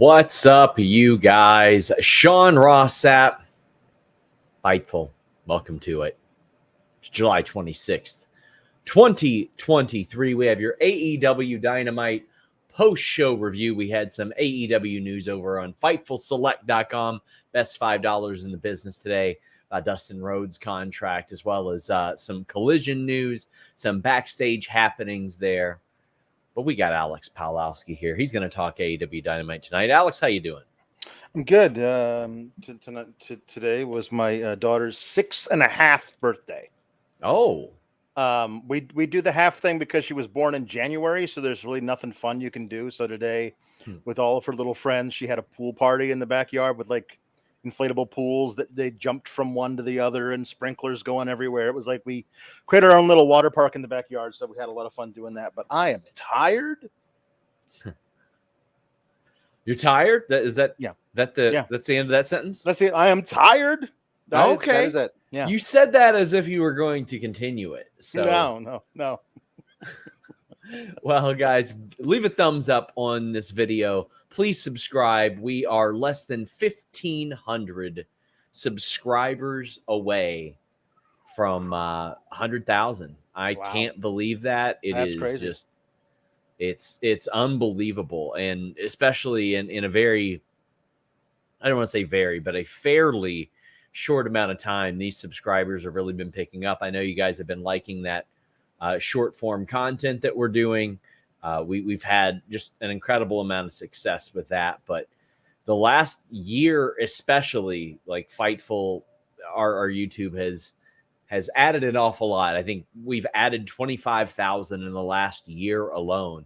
What's up, you guys? Sean Ross Sapp, Fightful. Welcome to it. It's July 26th, 2023. We have your AEW Dynamite post-show review. We had some AEW news over on FightfulSelect.com. Best $5 in the business today. Dustin Rhodes contract, as well as some Collision news, some backstage happenings there. But we got Alex Pawlowski here. He's going to talk AEW Dynamite tonight. Alex, how you doing? I'm good. Today was my daughter's 6.5 birthday. Oh. We do the half thing because she was born in January, so there's really nothing fun you can do. So today, with all of her little friends, she had a pool party in the backyard with like inflatable pools that they jumped from one to the other and sprinklers going everywhere. It was like we created our own little water park in the backyard, so we had a lot of fun doing that. But I am tired. You're tired? That's the end of that sentence? That's it. I am tired. That is it. Yeah. You said that as if you were going to continue it. So No. Well, guys, leave a thumbs up on this video. Please subscribe. We are less than 1,500 subscribers away from 100,000. I can't believe that. That's crazy. Just it's unbelievable, and especially in a very, I don't want to say very, but a fairly short amount of time, these subscribers have really been picking up. I know you guys have been liking that short form content that we're doing. We've had just an incredible amount of success with that. But the last year, especially, like Fightful, our YouTube has added an awful lot. I think we've added 25,000 in the last year alone.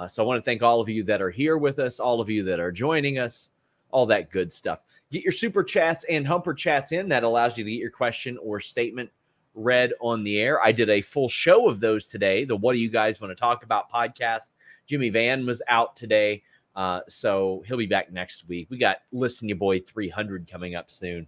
So I want to thank all of you that are here with us, all of you that are joining us, all that good stuff. Get your super chats and humper chats in. That allows you to get your question or statement read on the air. I did a full show of those today. The What Do You Guys Want to Talk About podcast. Jimmy Van was out today, so he'll be back next week. We got Listen Ya Boy 300 coming up soon.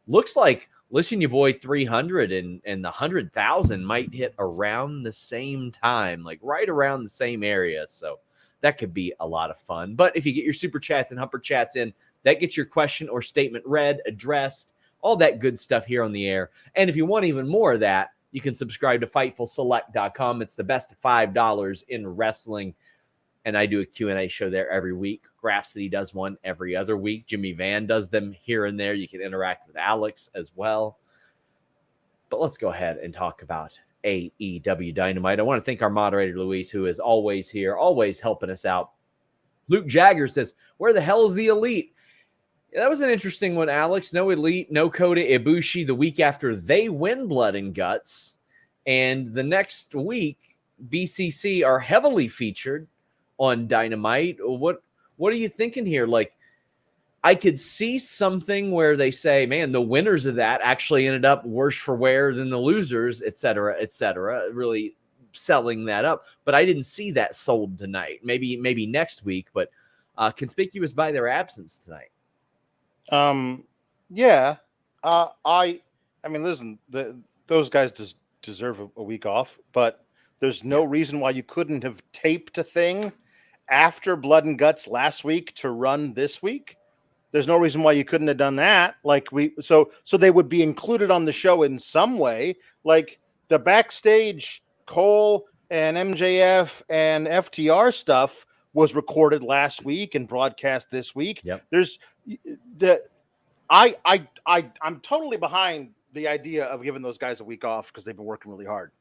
Looks like Listen Ya Boy 300 and the 100,000 might hit around the same time, like right around the same area. So that could be a lot of fun. But if you get your super chats and humper chats in, that gets your question or statement read, addressed, all that good stuff here on the air. And if you want even more of that, you can subscribe to FightfulSelect.com. It's the best $5 in wrestling. And I do a Q&A show there every week. Grapsity does one every other week. Jimmy Van does them here and there. You can interact with Alex as well. But let's go ahead and talk about AEW Dynamite. I want to thank our moderator, Luis, who is always here, always helping us out. Luke Jagger says, where the hell is the Elite? Yeah, that was an interesting one, Alex. No Elite, no Kota Ibushi the week after they win Blood and Guts. And the next week, BCC are heavily featured on Dynamite. What are you thinking here? Like, I could see something where they say, man, the winners of that actually ended up worse for wear than the losers, et cetera, really selling that up. But I didn't see that sold tonight. Maybe next week, but conspicuous by their absence tonight. I mean, listen, those guys deserve a week off, but there's no reason why you couldn't have taped a thing after Blood and Guts last week to run this week. There's no reason why you couldn't have done that. So they would be included on the show in some way. Like the backstage Cole and MJF and FTR stuff was recorded last week and broadcast this week. Yep. I'm totally behind the idea of giving those guys a week off because they've been working really hard.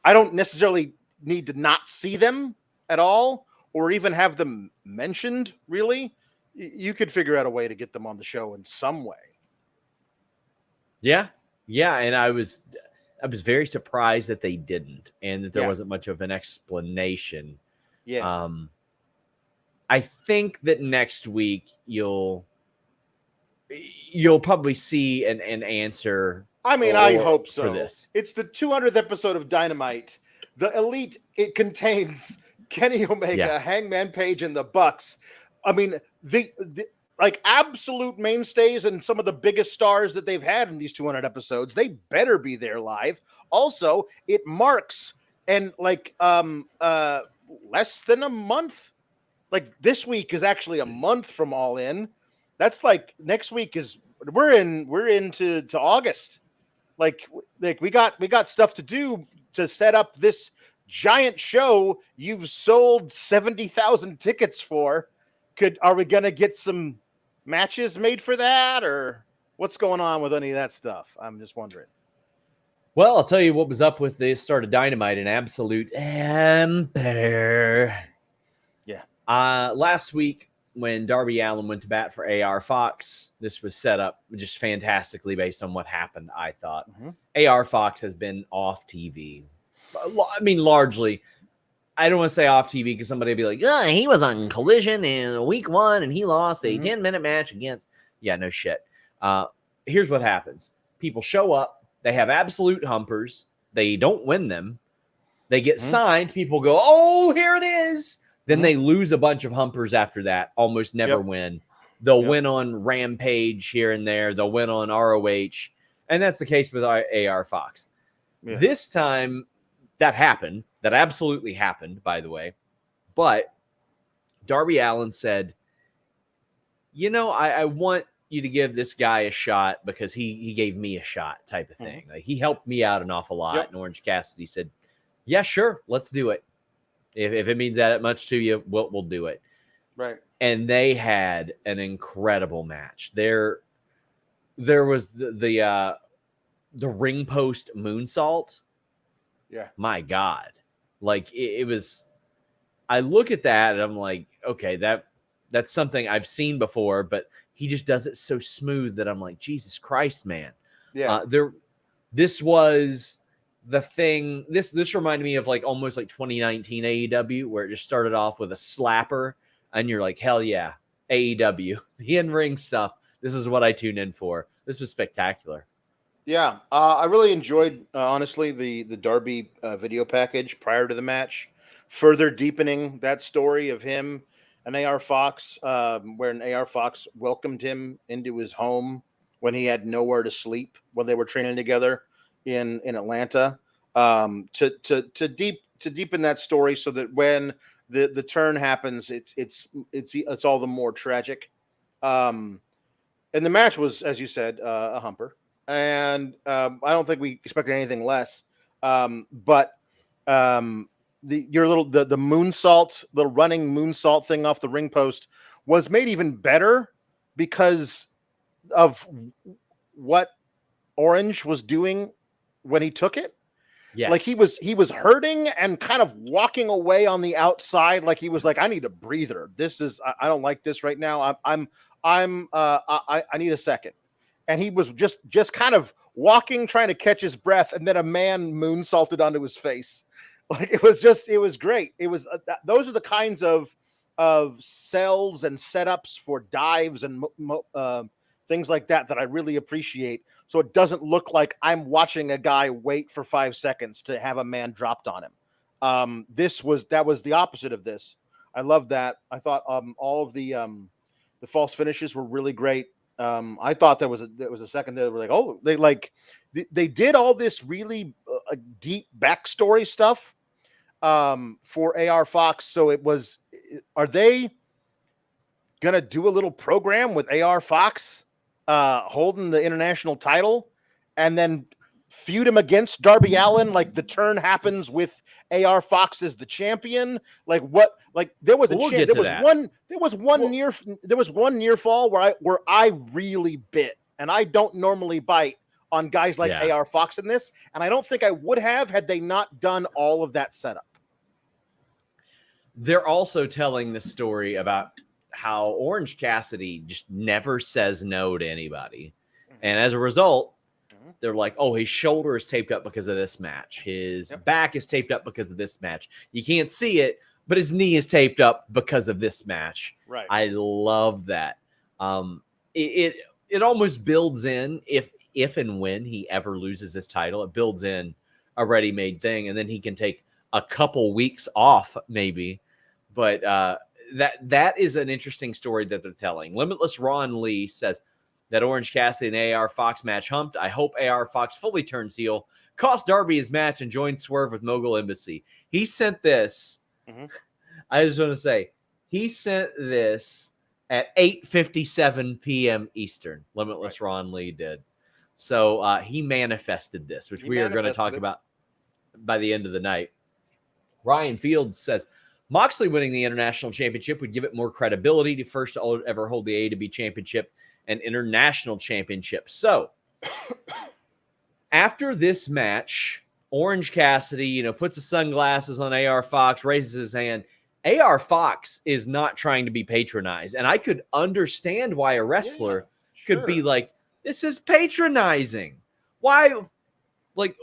I don't necessarily need to not see them at all or even have them mentioned, really. You could figure out a way to get them on the show in some way. Yeah. And I was very surprised that they didn't and that there wasn't much of an explanation. Yeah. I think that next week you'll probably see an answer. I mean, I hope so. For this. It's the 200th episode of Dynamite. The Elite, it contains Kenny Omega, Hangman Page, and the Bucks. I mean, the like absolute mainstays and some of the biggest stars that they've had in these 200 episodes. They better be there live. Also, it marks less than a month like this week is actually a month from All In. That's like next week is we're into August. Like we got stuff to do to set up this giant show you've sold 70,000 tickets for. Are we gonna get some matches made for that, or what's going on with any of that stuff? I'm just wondering. Well, I'll tell you what was up with the start of Dynamite and Absolute Empire. Yeah. Last week when Darby Allen went to bat for AR Fox, this was set up just fantastically based on what happened, I thought. AR Fox has been off TV. I mean, largely. I don't want to say off TV because somebody would be like, yeah, he was on Collision in week 1 and he lost a 10-minute match against. Yeah, no shit. Here's what happens. People show up. They have absolute humpers. They don't win them. They get signed. People go, oh, here it is. Then they lose a bunch of humpers after that. Almost never win. They'll win on Rampage here and there. They'll win on ROH. And that's the case with AR Fox. Yeah. This time, that happened. That absolutely happened, by the way. But Darby Allen said, you know, I want you to give this guy a shot because he gave me a shot type of thing. Like, he helped me out an awful lot. And Orange Cassidy said, yeah, sure, let's do it. If it means that much to you, we'll do it. Right. And they had an incredible match. There was the ring post moonsault. Yeah. My God. Like it was, I look at that and I'm like, okay, that's something I've seen before, but he just does it so smooth that I'm like, Jesus Christ, man. Yeah. This was the thing. This reminded me of like almost like 2019 AEW, where it just started off with a slapper, and you're like, hell yeah, AEW, the in-ring stuff. This is what I tune in for. This was spectacular. Yeah, I really enjoyed, honestly, the Darby video package prior to the match, further deepening that story of him and AR Fox, where AR Fox welcomed him into his home when he had nowhere to sleep when they were training together in Atlanta, to deepen that story so that when the turn happens, it's all the more tragic. And the match was, as you said, a humper. And I don't think we expected anything less. But the moonsault, the running moonsault thing off the ring post was made even better because of what Orange was doing when he took it. Yes. Like he was hurting and kind of walking away on the outside. Like he was like, I need a breather. I don't like this right now. I need a second. And he was just kind of walking, trying to catch his breath, and then a man moonsaulted onto his face. Like it was great. It was those are the kinds of sells and setups for dives and things like that I really appreciate. So it doesn't look like I'm watching a guy wait for 5 seconds to have a man dropped on him. That was the opposite of this. I love that. I thought all of the false finishes were really great. I thought there was a second there were like, they did all this really deep backstory stuff for AR Fox. So are they gonna do a little program with AR Fox holding the international title and then feud him against Darby Allen? Like the turn happens with AR Fox as the champion. Like what? Like there was one near fall where I really bit, and I don't normally bite on guys like AR Fox in this, and I don't think I would have had they not done all of that setup. They're also telling the story about how Orange Cassidy just never says no to anybody. And as a result, they're like, oh, his shoulder is taped up because of this match. His back is taped up because of this match. You can't see it, but his knee is taped up because of this match. Right. I love that. It almost builds in, if and when he ever loses this title, it builds in a ready-made thing, and then he can take a couple weeks off maybe. But that is an interesting story that they're telling. Limitless Ron Lee says that Orange Cassidy and AR Fox match humped. I hope AR Fox fully turns heel, cost Darby his match, and joined Swerve with Mogul Embassy. He sent this. I just want to say, He sent this at 8:57 p.m. Eastern. Limitless Ron Lee did. So he manifested this, which we are going to talk about by the end of the night. Ryan Fields says, Moxley winning the international championship would give it more credibility to first to ever hold the AEW championship and international championship. So after this match, Orange Cassidy, puts the sunglasses on AR Fox, raises his hand. AR Fox is not trying to be patronized. And I could understand why a wrestler could be like, this is patronizing. Why? Like,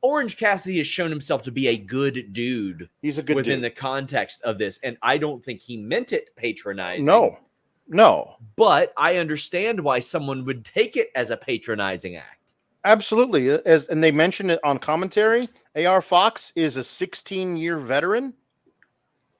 Orange Cassidy has shown himself to be a good dude. He's a good within dude. The context of this. And I don't think he meant it patronizing. No. But I understand why someone would take it as a patronizing act. Absolutely. And they mentioned it on commentary, AR Fox is a 16-year veteran.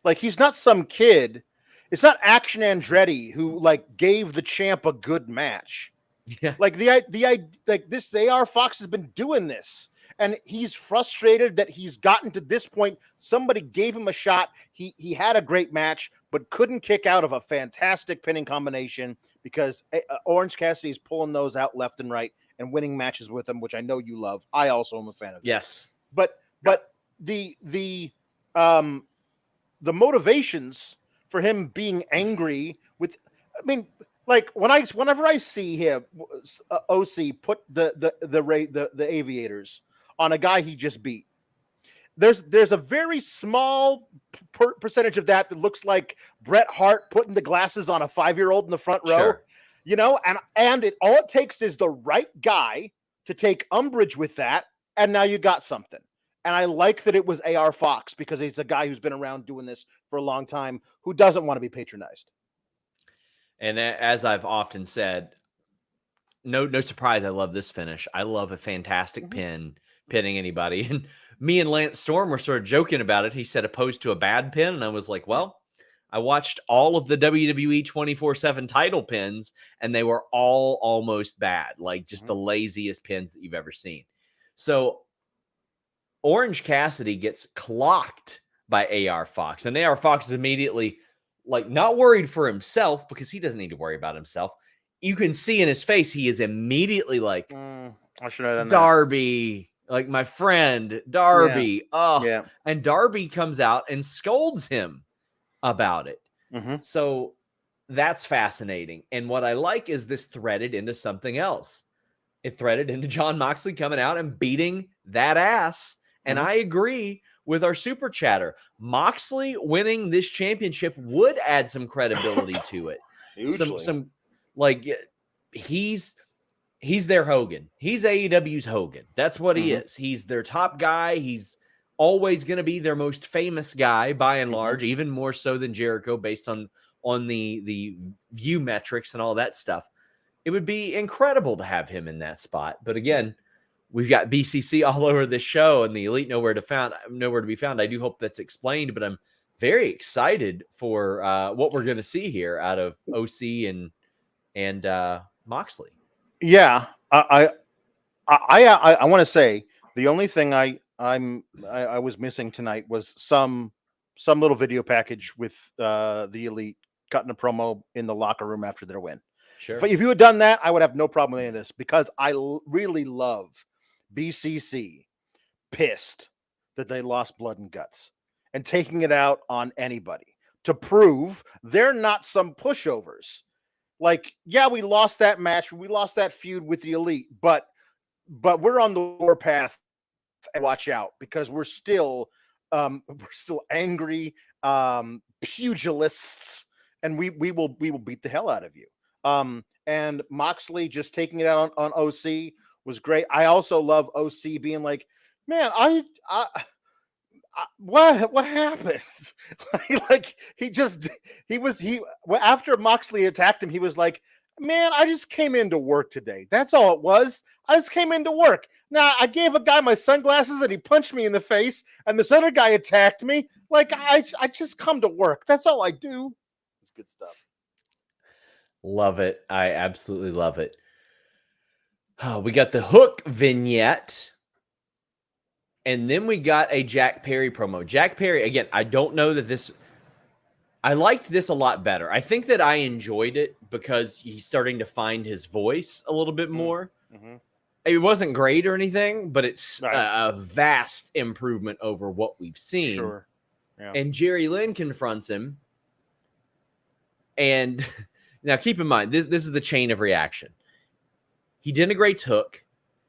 Like, he's not some kid. It's not Action Andretti who gave the champ a good match. Yeah. Like this AR Fox has been doing this, and he's frustrated that he's gotten to this point. Somebody gave him a shot. He had a great match, but couldn't kick out of a fantastic pinning combination because Orange Cassidy is pulling those out left and right and winning matches with him, which I know you love. I also am a fan of. Yes. But the motivations for him being angry with, whenever I see him, OC put the aviators on a guy he just beat, there's a very small percentage of that looks like Bret Hart putting the glasses on a 5-year-old in the front row. Sure. And all it takes is the right guy to take umbrage with that, and now you got something. And I like that it was AR Fox because he's a guy who's been around doing this for a long time who doesn't want to be patronized. And as I've often said, no surprise, I love this finish. I love a fantastic pinning anybody. And me and Lance Storm were sort of joking about it. He said opposed to a bad pin, and I was like, well, I watched all of the WWE 24/7 title pins, and they were all almost bad, like just the laziest pins that you've ever seen. So Orange Cassidy gets clocked by AR Fox, and AR Fox is immediately not worried for himself because he doesn't need to worry about himself. You can see in his face, he is immediately like, I should have done Darby, like my friend, Darby. Yeah. Oh, yeah. And Darby comes out and scolds him about it. Mm-hmm. So that's fascinating. And what I like is this threaded into something else. It threaded into John Moxley coming out and beating that ass. And I agree with our super chatter. Moxley winning this championship would add some credibility to it. Hugely. He's their Hogan. He's AEW's Hogan. That's what he is. He's their top guy. He's always going to be their most famous guy by and large, even more so than Jericho based on the view metrics and all that stuff. It would be incredible to have him in that spot. But again, we've got BCC all over this show and the Elite nowhere to be found. I do hope that's explained, but I'm very excited for what we're going to see here out of OC and Moxley. Yeah, I want to say the only thing I was missing tonight was some little video package with the Elite cutting a promo in the locker room after their win. Sure. If you had done that, I would have no problem with any of this because I really love BCC pissed that they lost blood and guts and taking it out on anybody to prove they're not some pushovers. Like, yeah, we lost that match. We lost that feud with the Elite, but we're on the warpath. Watch out because we're still angry pugilists, and we will beat the hell out of you. And Moxley just taking it out on OC was great. I also love OC being like, man, what happens? After Moxley attacked him, he was like, man, I just came into work today. That's all it was. I just came into work. Now, I gave a guy my sunglasses and he punched me in the face, and this other guy attacked me. Like, I just come to work. That's all I do. It's good stuff. Love it. I absolutely love it. Oh, we got the Hook vignette. And then we got a Jack Perry promo. Jack Perry, again, I don't know that this... I liked this a lot better. I think that I enjoyed it because he's starting to find his voice a little bit more. Mm-hmm. It wasn't great or anything, but it's Right. a vast improvement over what we've seen. Sure. Yeah. And Jerry Lynn confronts him. And now keep in mind, this is the chain of reaction. He denigrates Hook.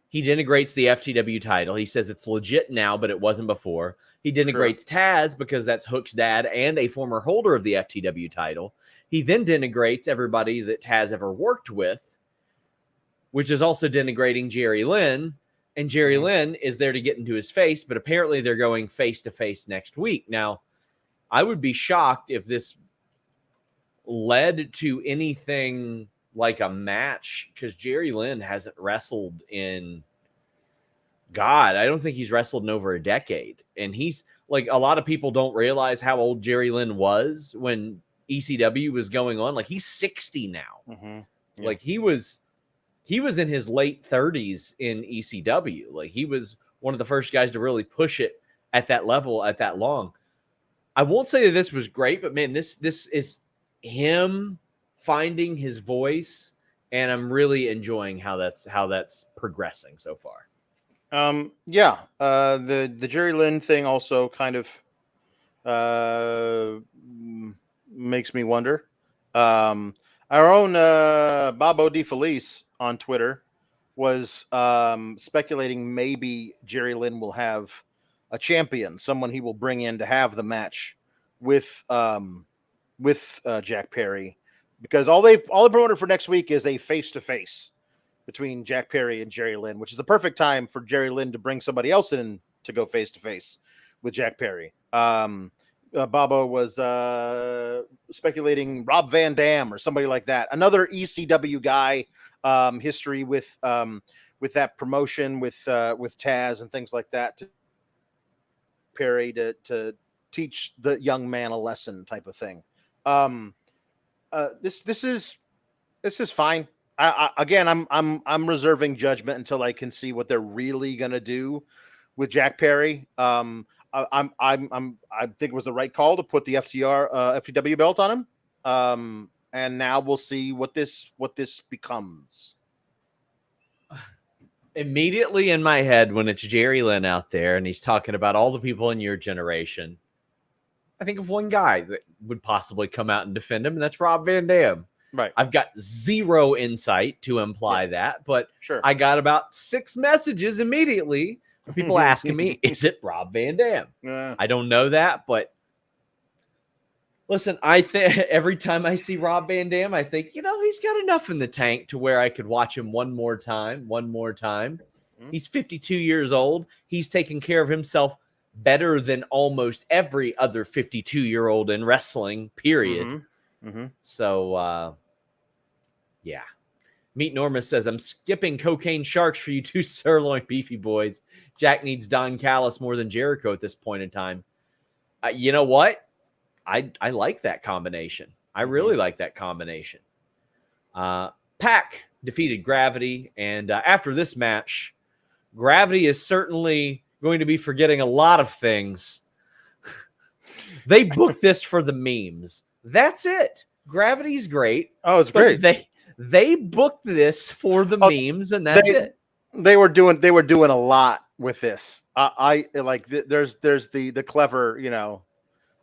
He denigrates the FTW title. He says it's legit now, but it wasn't before. He denigrates Taz because that's Hook's dad and a former holder of the FTW title. He then denigrates everybody that Taz ever worked with, which is also denigrating Jerry Lynn. And Jerry Lynn is there to get into his face, but apparently they're going face-to-face next week. Now, I would be shocked if this led to anything like a match, because Jerry Lynn hasn't wrestled in, God, I don't think he's wrestled in over a decade. And he's like, a lot of people don't realize how old Jerry Lynn was when ECW was going on. Like, he's 60 now. Mm-hmm. Yeah. Like, he was in his late 30s in ECW. Like, he was one of the first guys to really push it at that level, at that long. I won't say that this was great, but man, this is him finding his voice, and I'm really enjoying how that's progressing so far. The Jerry Lynn thing also kind of makes me wonder. Our own Bobo DeFelice on Twitter was speculating maybe Jerry Lynn will have a champion, someone he will bring in to have the match with Jack Perry, because all the promoter for next week is a face-to-face between Jack Perry and Jerry Lynn, which is the perfect time for Jerry Lynn to bring somebody else in to go face-to-face with Jack Perry. Bobo was speculating Rob Van Dam or somebody like that, another ECW guy, history with that promotion with Taz and things like that, to Perry to teach the young man a lesson type of thing. This is fine. I'm reserving judgment until I can see what they're really gonna do with Jack Perry. I think it was the right call to put the FTW belt on him. And now we'll see what this becomes. Immediately in my head, when it's Jerry Lynn out there and he's talking about all the people in your generation, I think of one guy that would possibly come out and defend him, and that's Rob Van Dam. Right. I've got zero insight to imply that, but sure. I got about 6 messages immediately from people asking me, is it Rob Van Dam? I don't know that, but listen, I think every time I see Rob Van Dam, I think, he's got enough in the tank to where I could watch him one more time. He's 52 years old. He's taking care of himself better than almost every other 52-year-old in wrestling, period. So, yeah. Meat Norma says, I'm skipping cocaine sharks for you two sirloin beefy boys. Jack needs Don Callis more than Jericho at this point in time. You know what? I like that combination. I really like that combination. PAC defeated Gravity, and after this match, Gravity is certainly going to be forgetting a lot of things. They booked this for the memes. That's it. Gravity's great. Oh, it's great. They booked this for the memes, and that's it. They were doing a lot with this. I like. There's the clever,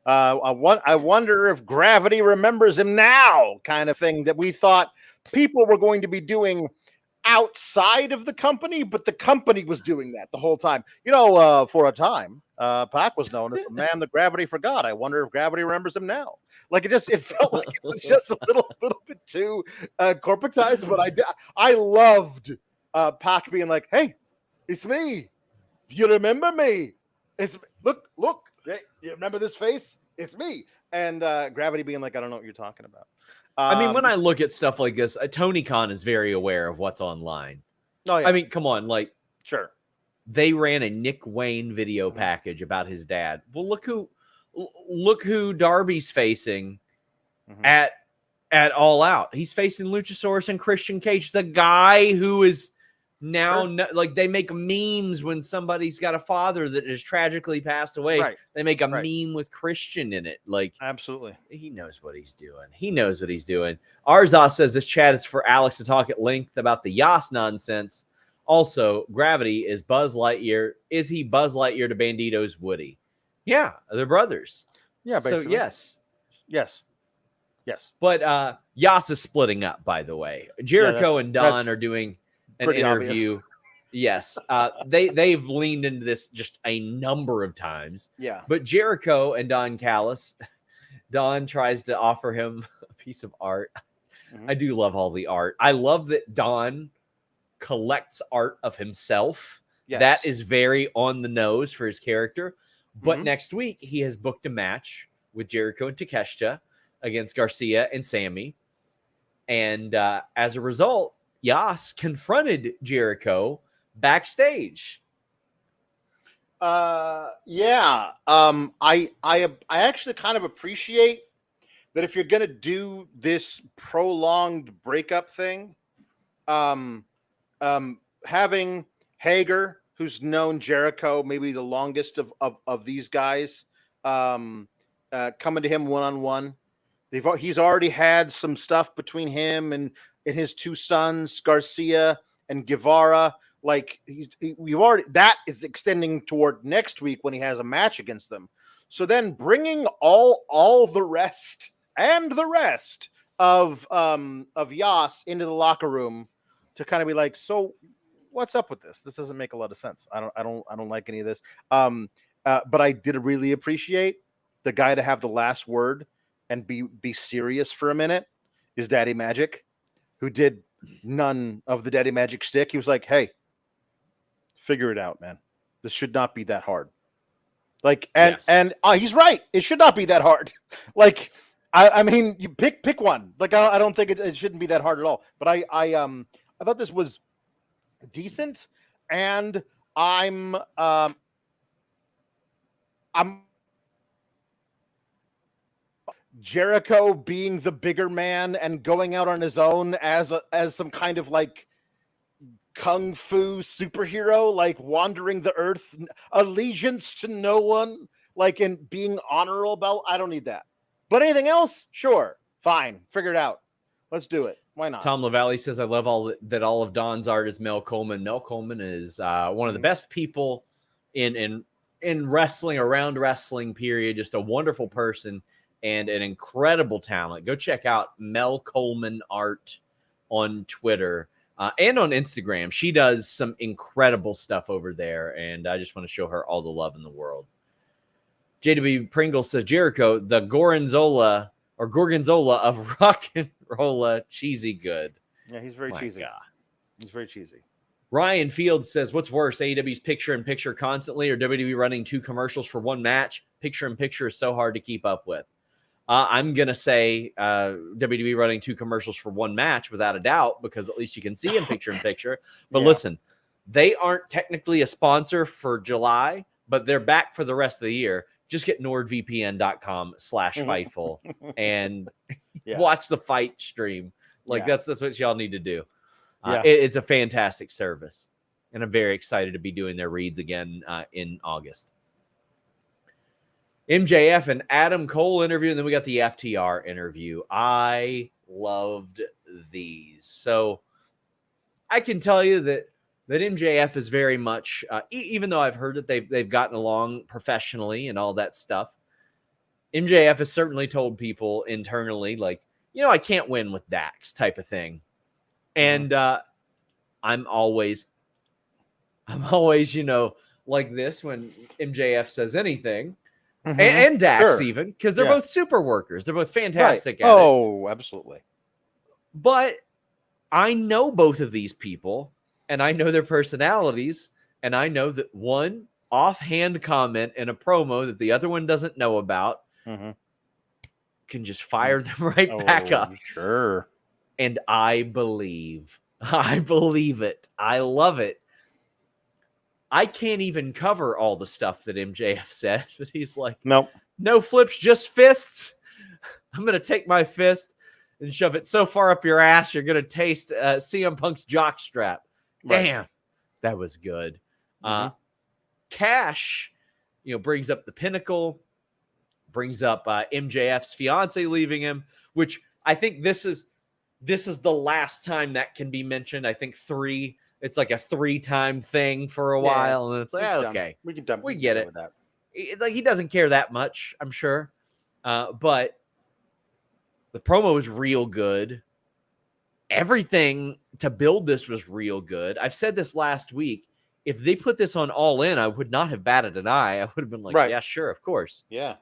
I wonder if Gravity remembers him now kind of thing that we thought people were going to be doing outside of the company, but the company was doing that the whole time. For a time, PAC was known as the man that Gravity forgot. I wonder if Gravity remembers him now. Like it felt like it was just a little bit too corporatized, but I loved PAC being like, "Hey, it's me. You remember me? Look. Hey, you remember this face? It's me." And Gravity being like, "I don't know what you're talking about." I mean, when I look at stuff like this, Tony Khan is very aware of what's online. Oh, yeah. I mean, come on, like, sure. They ran a Nick Wayne video package about his dad. Well, look who Darby's facing at All Out. He's facing Luchasaurus and Christian Cage, the guy who is Now, Sure. no, like they make memes when somebody's got a father that has tragically passed away. Right. They make a Right. meme with Christian in it. Like, Absolutely. he knows what he's doing. He knows what he's doing. Arzos says this chat is for Alex to talk at length about the Yas nonsense. Also, Gravity is Buzz Lightyear. Is he Buzz Lightyear to Bandito's Woody? Yeah, they're brothers. Yeah, So basically. yes. Yes. Yes. But Yas is splitting up, by the way. Jericho and Don that's are doing an pretty interview. obvious. Yes. They've leaned into this just a number of times. Yeah. But Jericho and Don Callis, Don tries to offer him a piece of art. Mhm. I do love all the art. I love that Don collects art of himself. Yes. That is very on the nose for his character. But Mhm. next week, he has booked a match with Jericho and Takeshita against Garcia and Sammy. And as a result, Yas confronted Jericho backstage. Yeah. I actually kind of appreciate that if you're gonna do this prolonged breakup thing, having Hager, who's known Jericho maybe the longest of these guys, coming to him one-on-one. He's already had some stuff between him and his two sons, Garcia and Guevara. Like that is extending toward next week when he has a match against them. So then bringing all the rest and the rest of Yas into the locker room to kind of be like, so what's up with this? This doesn't make a lot of sense. I don't like any of this. But I did really appreciate the guy to have the last word and be serious for a minute is Daddy Magic, who did none of the Daddy Magic stick. He was like, hey, figure it out, man. This should not be that hard. Like, and he's right. It should not be that hard. Like, I mean, you pick one. Like, I don't think it shouldn't be that hard at all. But I thought this was decent, and I'm Jericho being the bigger man and going out on his own as some kind of like kung fu superhero, like wandering the earth, allegiance to no one, like, and being honorable about. I don't need that. But anything else, sure, fine, figure it out. Let's do it. Why not? Tom LaValle says, I love all of Don's art is Mel Coleman. Mel Coleman is one of the best people in wrestling, around wrestling, period. Just a wonderful person and an incredible talent. Go check out Mel Coleman art on Twitter and on Instagram. She does some incredible stuff over there, and I just want to show her all the love in the world. JW Pringle says, Jericho, the Gorgonzola of rock and rolla, cheesy good. Yeah, he's very cheesy. God. He's very cheesy. Ryan Fields says, what's worse, AEW's picture-in-picture constantly or WWE running 2 commercials for one match? Picture-in-picture is so hard to keep up with. I'm going to say WWE running 2 commercials for one match without a doubt, because at least you can see in picture-in-picture. But listen, they aren't technically a sponsor for July, but they're back for the rest of the year. Just get nordvpn.com/Fightful and watch the fight stream. Like that's what y'all need to do. It's a fantastic service, and I'm very excited to be doing their reads again in August. MJF and Adam Cole interview, and then we got the FTR interview. I loved these. So I can tell you that MJF is very much, even though I've heard that they've gotten along professionally and all that stuff, MJF has certainly told people internally, like, I can't win with Dax type of thing. And I'm always, like this when MJF says anything. And Dax even, because they're both super workers. They're both fantastic at it. Oh, absolutely. But I know both of these people, and I know their personalities, and I know that one offhand comment in a promo that the other one doesn't know about can just fire them right back up. Sure. And I believe it. I love it. I can't even cover all the stuff that MJF said, but he's like, nope, no flips, just fists. I'm going to take my fist and shove it so far up your ass, you're going to taste CM Punk's jockstrap. Damn, that was good. Cash, brings up the Pinnacle, brings up MJF's fiance leaving him, which I think this is the last time that can be mentioned. I think 3. It's like a 3-time thing for a while, and it's like, okay, we get it. With that. Like, he doesn't care that much, I'm sure. But the promo was real good. Everything to build this was real good. I've said this last week. If they put this on All In, I would not have batted an eye. I would have been like, yeah, sure, of course. Yeah.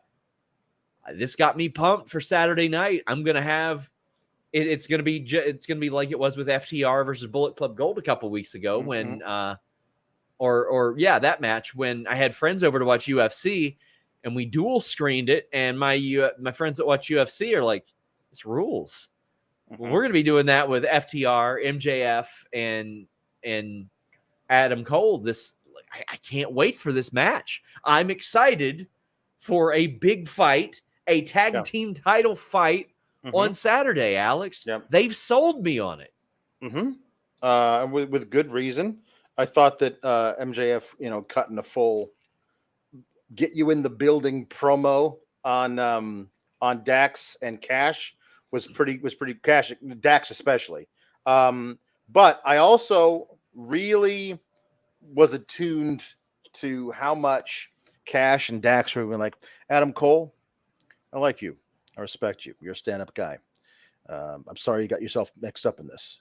This got me pumped for Saturday night. I'm going to have it's going to be like it was with FTR versus Bullet Club Gold a couple weeks ago when that match when I had friends over to watch UFC and we dual screened it, and my friends that watch UFC are like, this rules. Well, we're going to be doing that with FTR, MJF, and Adam Cole. I can't wait for this match. I'm excited for a big fight, a tag team title fight on Saturday, Alex. Yep. They've sold me on it. With good reason. I thought that MJF, cutting a full get you in the building promo on Dax and Cash was pretty Cash, Dax especially. But I also really was attuned to how much Cash and Dax were like, Adam Cole, I like you. I respect you. You're a stand-up guy. I'm sorry you got yourself mixed up in this.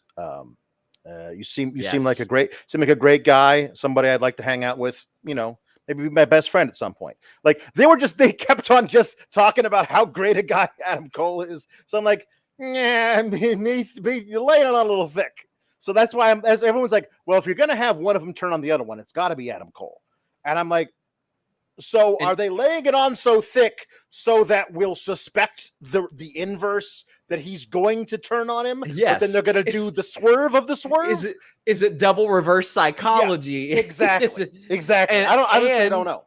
You seem like a great guy, somebody I'd like to hang out with, maybe be my best friend at some point. Like they kept on just talking about how great a guy Adam Cole is. So I'm like, yeah, you're laying it on a little thick. So that's why everyone's like, well, if you're going to have one of them turn on the other one, it's got to be Adam Cole. And I'm like, so are they laying it on so thick so that we'll suspect the inverse that he's going to turn on him? Yes. But then they're going to do the swerve of the swerve? Is it double reverse psychology? Yeah, exactly. Exactly. And, I don't know.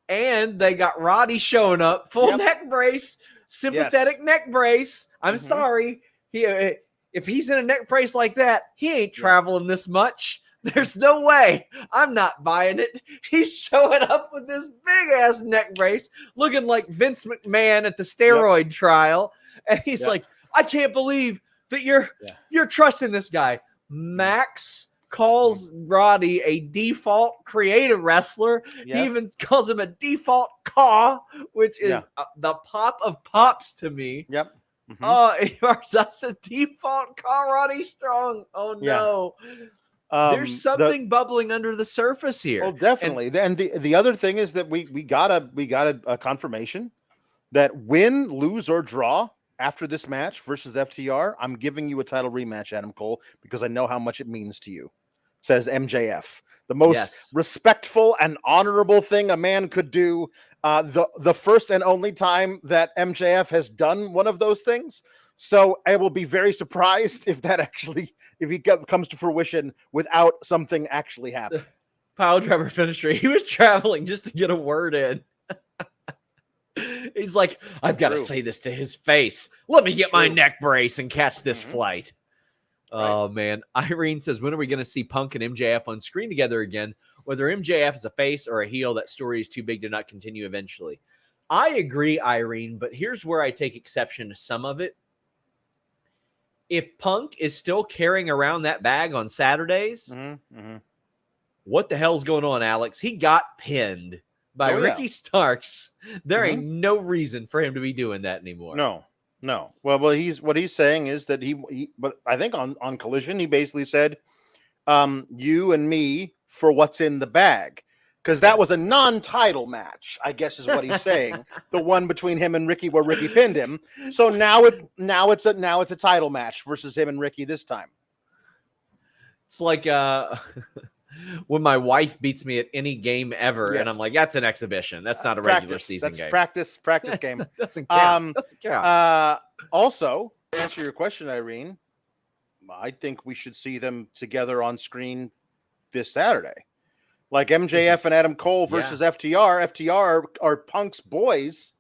And they got Roddy showing up, full neck brace, sympathetic neck brace. I'm sorry. If he's in a neck brace like that, he ain't traveling this much. There's no way. I'm not buying it. He's showing up with this big ass neck brace, looking like Vince McMahon at the steroid trial, and he's like, "I can't believe that you're trusting this guy." Max calls Roddy a default creative wrestler. Yes. He even calls him a default caw, which is the pop of pops to me. Yep. Oh, that's a default caw, Roddy Strong. Oh no. There's something bubbling under the surface here. Oh, definitely. And the other thing is that we got a confirmation that win, lose, or draw after this match versus FTR, I'm giving you a title rematch, Adam Cole, because I know how much it means to you, says MJF. The most respectful and honorable thing a man could do. The first and only time that MJF has done one of those things. So I will be very surprised if he comes to fruition without something actually happening. Pile driver finisher. He was traveling just to get a word in. He's like, I've got to say this to his face. Let me get my neck brace and catch this flight. Oh, man. Irene says, when are we going to see Punk and MJF on screen together again? Whether MJF is a face or a heel, that story is too big to not continue eventually. I agree, Irene, but here's where I take exception to some of it. If Punk is still carrying around that bag on Saturdays, what the hell's going on, Alex? He got pinned by Ricky Starks. There ain't no reason for him to be doing that anymore. No. Well, what he's saying is that but I think on Collision, he basically said, you and me for what's in the bag. Because that was a non-title match, I guess is what he's saying. The one between him and Ricky where Ricky pinned him. So now it's a title match versus him and Ricky this time. It's like when my wife beats me at any game ever, and I'm like, that's an exhibition. That's not a regular season game. Practice game. Doesn't count. Doesn't count. Also, to answer your question, Irene, I think we should see them together on screen this Saturday. Like MJF and Adam Cole versus FTR. FTR are Punk's boys.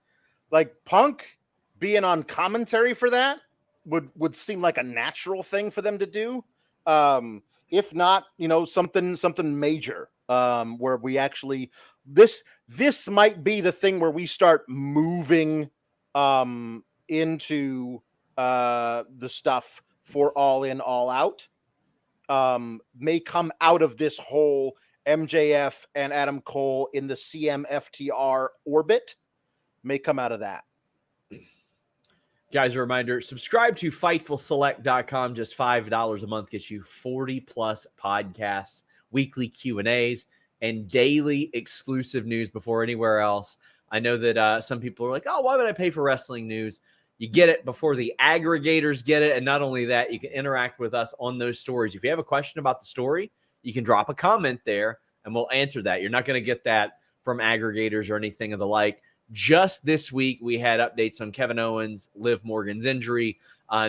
Like Punk being on commentary for that would seem like a natural thing for them to do. if not, something major, where we actually this might be the thing where we start moving into the stuff for All In, All Out. May come out of this whole MJF and Adam Cole in the CM FTR orbit, may come out of that. Guys, a reminder, subscribe to FightfulSelect.com. Just $5 a month gets you 40-plus podcasts, weekly Q&As, and daily exclusive news before anywhere else. I know that some people are like, oh, why would I pay for wrestling news? You get it before the aggregators get it, and not only that, you can interact with us on those stories. If you have a question about the story, you can drop a comment there, and we'll answer that. You're not going to get that from aggregators or anything of the like. Just this week, we had updates on Kevin Owens, Liv Morgan's injury,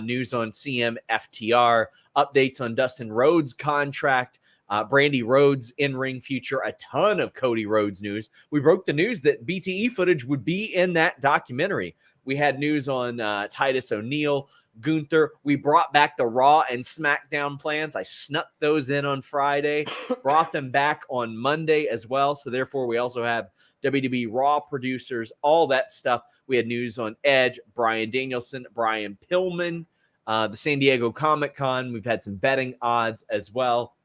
news on CM FTR, updates on Dustin Rhodes' contract, Brandy Rhodes' in-ring future, a ton of Cody Rhodes news. We broke the news that BTE footage would be in that documentary. We had news on Titus O'Neil, Gunther. We brought back the Raw and SmackDown plans. I snuck those in on Friday, brought them back on Monday as well. So therefore, we also have WWE Raw producers, all that stuff. We had news on Edge, Bryan Danielson, Brian Pillman, the San Diego Comic-Con. We've had some betting odds as well.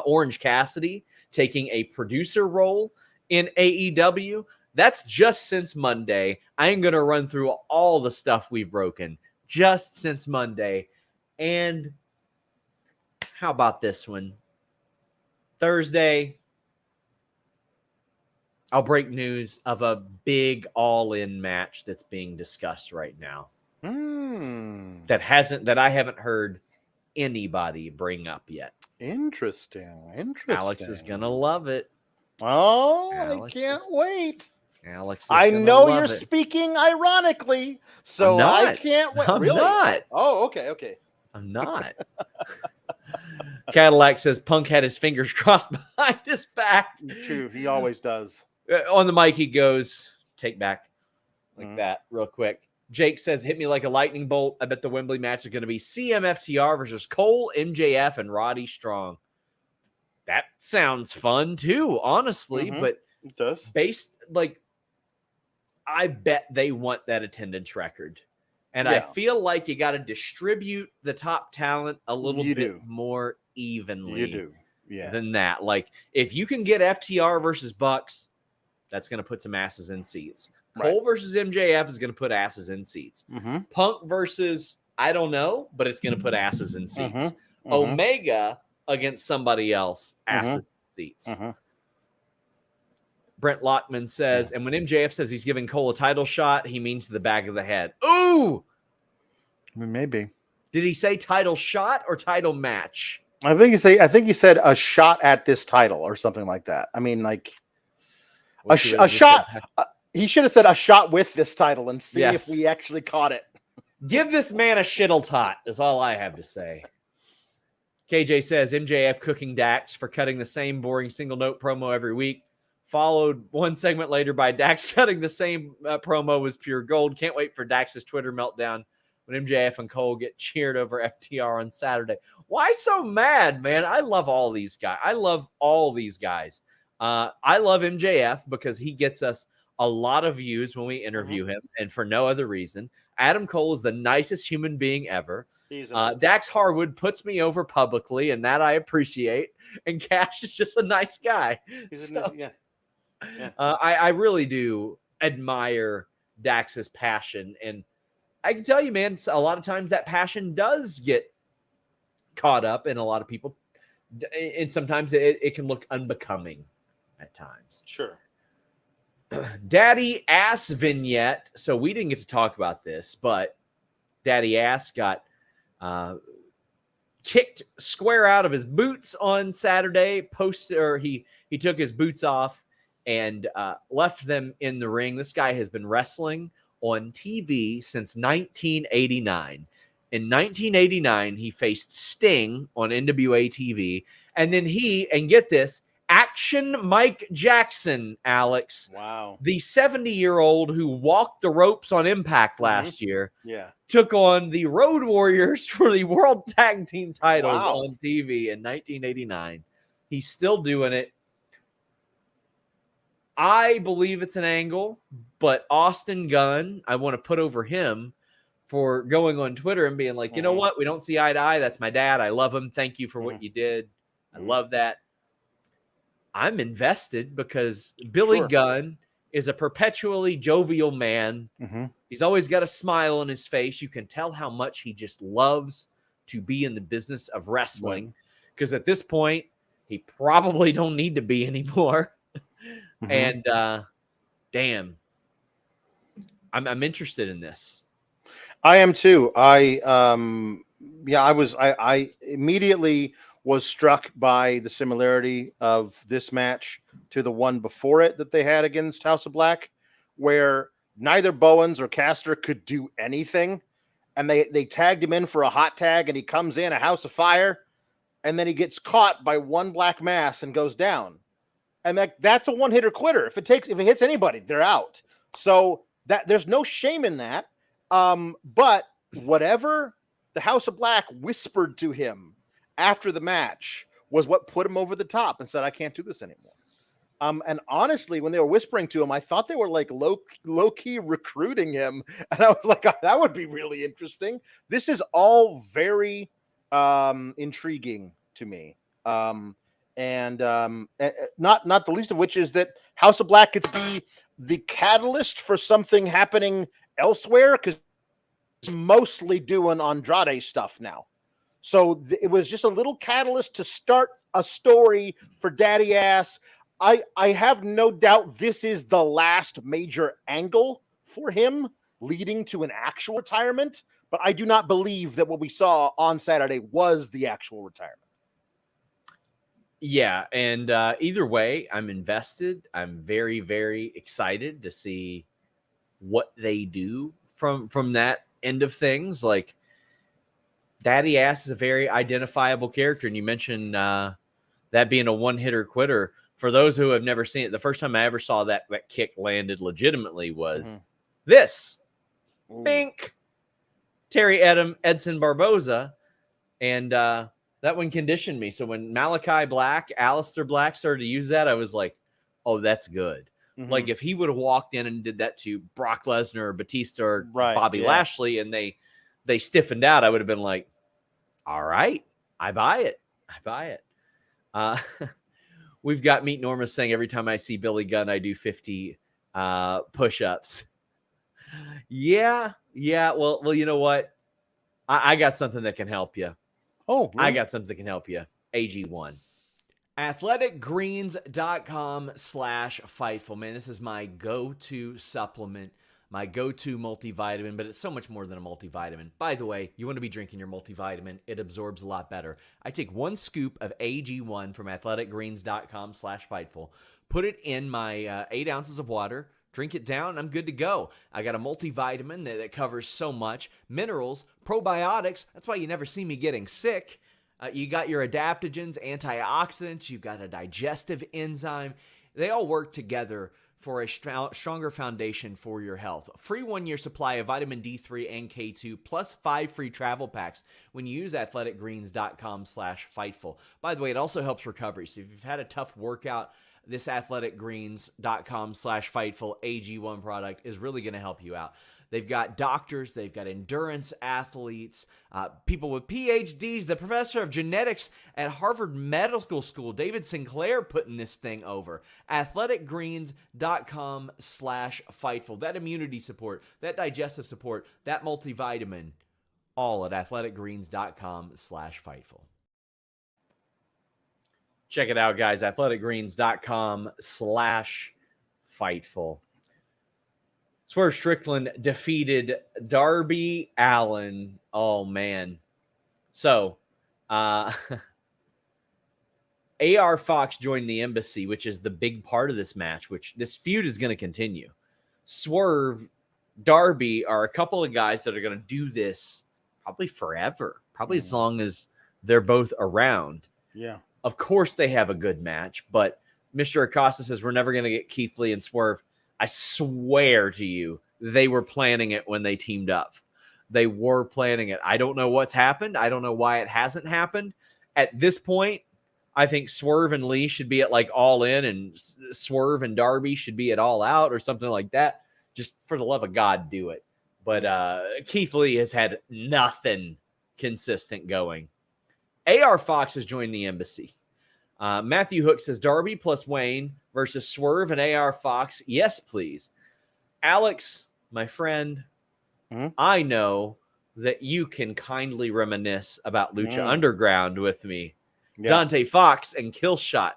Orange Cassidy taking a producer role in AEW. That's just since Monday. I am going to run through all the stuff we've broken just since Monday. And how about this one? Thursday, I'll break news of a big all-in match that's being discussed right now. That I haven't heard anybody bring up yet. Interesting. Alex is going to love it. Oh, I can't wait. Alex, I know you're speaking ironically, so I can't wait. I'm not. Oh, okay. I'm not. Cadillac says Punk had his fingers crossed behind his back. True, he always does. On the mic, he goes, take back like that real quick. Jake says, hit me like a lightning bolt. I bet the Wembley match is going to be CMFTR versus Cole, MJF, and Roddy Strong. That sounds fun too, honestly, but it does. I bet they want that attendance record. And I feel like you got to distribute the top talent a little bit more evenly than that. Like, if you can get FTR versus Bucks, that's going to put some asses in seats. Cole versus MJF is going to put asses in seats. Punk versus, I don't know, but it's going to put asses in seats. Omega against somebody else, asses in seats. Brent Lockman says, and when MJF says he's giving Cole a title shot, he means to the back of the head. Ooh! I mean, maybe. Did he say title shot or title match? I think he said a shot at this title or something like that. I mean, like a shot. He should have said a shot with this title and see if we actually caught it. Give this man a shittle tot is all I have to say. KJ says MJF cooking Dax for cutting the same boring single note promo every week. Followed one segment later by Dax cutting the same promo was pure gold. Can't wait for Dax's Twitter meltdown when MJF and Cole get cheered over FTR on Saturday. Why so mad, man? I love all these guys. I love MJF because he gets us a lot of views when we interview him, and for no other reason. Adam Cole is the nicest human being ever. Dax Harwood puts me over publicly, and that I appreciate. And Cash is just a nice guy. I really do admire Dax's passion, and I can tell you, man, a lot of times that passion does get caught up in a lot of people, and sometimes it can look unbecoming at times. Sure. Daddy Ass vignette. So we didn't get to talk about this, but Daddy Ass got kicked square out of his boots on Saturday. He took his boots off and left them in the ring. This guy has been wrestling on TV since 1989. In 1989, he faced Sting on NWA TV. And then get this, Action Mike Jackson, Alex. Wow. The 70-year-old who walked the ropes on Impact last year. Yeah. took on the Road Warriors for the World Tag Team titles Wow. on TV in 1989. He's still doing it. I believe it's an angle, but Austin Gunn, I want to put over him for going on Twitter and being like, you know what? We don't see eye to eye. That's my dad. I love him. Thank you for what you did. I love that. I'm invested because Billy Gunn is a perpetually jovial man. He's always got a smile on his face. You can tell how much he just loves to be in the business of wrestling because at this point, he probably don't need to be anymore. And damn, I'm interested in this. I am too. I immediately was struck by the similarity of this match to the one before it that they had against House of Black, where neither Bowens or Caster could do anything, and they tagged him in for a hot tag, and he comes in a House of Fire, and then he gets caught by one black mass and goes down. And that's a one-hitter quitter. If it hits anybody, they're out. So that there's no shame in that. But whatever the House of Black whispered to him after the match was what put him over the top and said, I can't do this anymore. And honestly, when they were whispering to him, I thought they were like low-key recruiting him. And I was like, that would be really interesting. This is all very intriguing to me. And not the least of which is that House of Black gets to be the catalyst for something happening elsewhere because he's mostly doing Andrade stuff now. So it was just a little catalyst to start a story for Daddy Ass. I have no doubt this is the last major angle for him leading to an actual retirement, but I do not believe that what we saw on Saturday was the actual retirement. Yeah, and either way, I'm invested. I'm very, very excited to see what they do from that end of things. Like, Daddy Ass is a very identifiable character, and you mentioned that being a one-hitter quitter. For those who have never seen it, the first time I ever saw that kick landed legitimately was this. Bink! Terry Edson Barboza, and that one conditioned me. So when Malachi Black, Aleister Black started to use that, I was like, oh, that's good. Like if he would have walked in and did that to Brock Lesnar or Batista or Bobby Lashley and they stiffened out, I would have been like, all right, I buy it. I buy it. We've got Meet Norma saying every time I see Billy Gunn, I do 50 push-ups. Yeah. Well, you know what? I got something that can help you. Oh, really? I got something that can help you. AG1. AthleticGreens.com/Fightful. Man, this is my go-to supplement, my go-to multivitamin, but it's so much more than a multivitamin. By the way, you want to be drinking your multivitamin. It absorbs a lot better. I take 1 scoop of AG1 from AthleticGreens.com/Fightful, put it in my 8 ounces of water, drink it down, and I'm good to go. I got a multivitamin that covers so much. Minerals, probiotics. That's why you never see me getting sick. You got your adaptogens, antioxidants. You've got a digestive enzyme. They all work together for a stronger foundation for your health. Free 1-year supply of vitamin D3 and K2 plus 5 free travel packs when you use athleticgreens.com/Fightful. By the way, it also helps recovery. So if you've had a tough workout, this athleticgreens.com/Fightful AG1 product is really going to help you out. They've got doctors, they've got endurance athletes, people with PhDs, the professor of genetics at Harvard Medical School, David Sinclair, putting this thing over. athleticgreens.com/Fightful. That immunity support, that digestive support, that multivitamin, all at athleticgreens.com/Fightful. Check it out, guys. athleticgreens.com/Fightful. Swerve Strickland defeated Darby Allen. Oh, man. So, AR Fox joined the embassy, which is the big part of this match, which this feud is going to continue. Swerve, Darby are a couple of guys that are going to do this probably forever, probably as long as they're both around. Yeah. Of course they have a good match, but Mr. Acosta says we're never going to get Keith Lee and Swerve. I swear to you, they were planning it when they teamed up. they were planning it. I don't know what's happened. I don't know why it hasn't happened. At this point, I think Swerve and Lee should be at like All In, and Swerve and Darby should be at All Out or something like that. Just for the love of God, do it. But Keith Lee has had nothing consistent going. AR Fox has joined the embassy. Matthew Hook says Darby plus Wayne versus Swerve and AR Fox. Yes, please. Alex, my friend, I know that you can kindly reminisce about Lucha Underground with me. Yeah. Dante Fox and Killshot.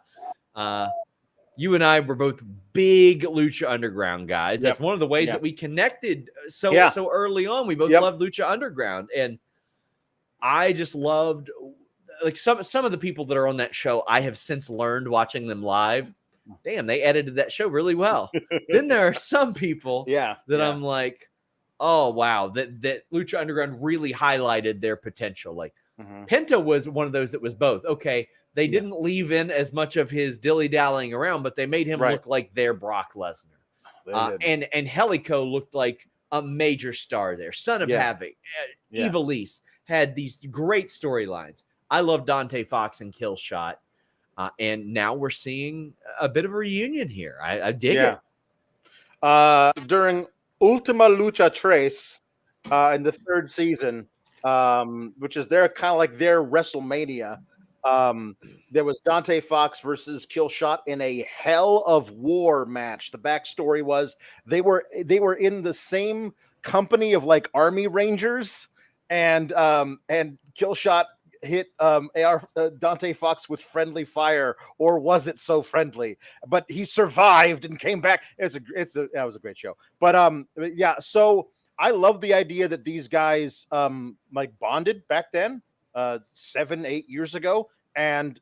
You and I were both big Lucha Underground guys. That's one of the ways that we connected so early on. We both loved Lucha Underground. And I just loved, like, some of the people that are on that show, I have since learned watching them live. Damn, they edited that show really well. Then there are some people that I'm like, oh, wow, that Lucha Underground really highlighted their potential. Like, Penta was one of those that was both. Okay, they didn't leave in as much of his dilly-dallying around, but they made him look like their Brock Lesnar. And Helico looked like a major star there. Son of Havoc, Ivelisse had these great storylines. I love Dante Fox and Killshot. And now we're seeing a bit of a reunion here. I dig it. During Ultima Lucha Tres in the third season, which is their kind of like their WrestleMania, there was Dante Fox versus Killshot in a Hell of War match. The backstory was they were in the same company of like Army Rangers, and Killshot hit Dante Fox with friendly fire, or was it so friendly? But he survived and came back. That was a great show. But so I love the idea that these guys like bonded back then, 7-8 years ago, and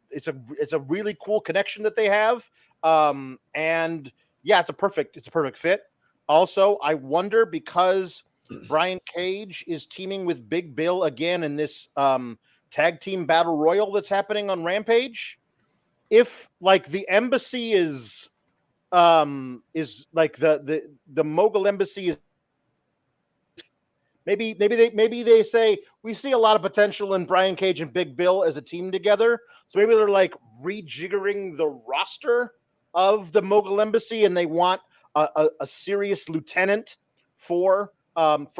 it's a really cool connection that they have. And it's a perfect fit. Also, I wonder, because Brian Cage is teaming with Big Bill again in this tag team battle royal that's happening on Rampage. If like the embassy is like the Mogul embassy is, maybe they say we see a lot of potential in Brian Cage and Big Bill as a team together. So maybe they're like rejiggering the roster of the Mogul embassy, and they want a serious lieutenant for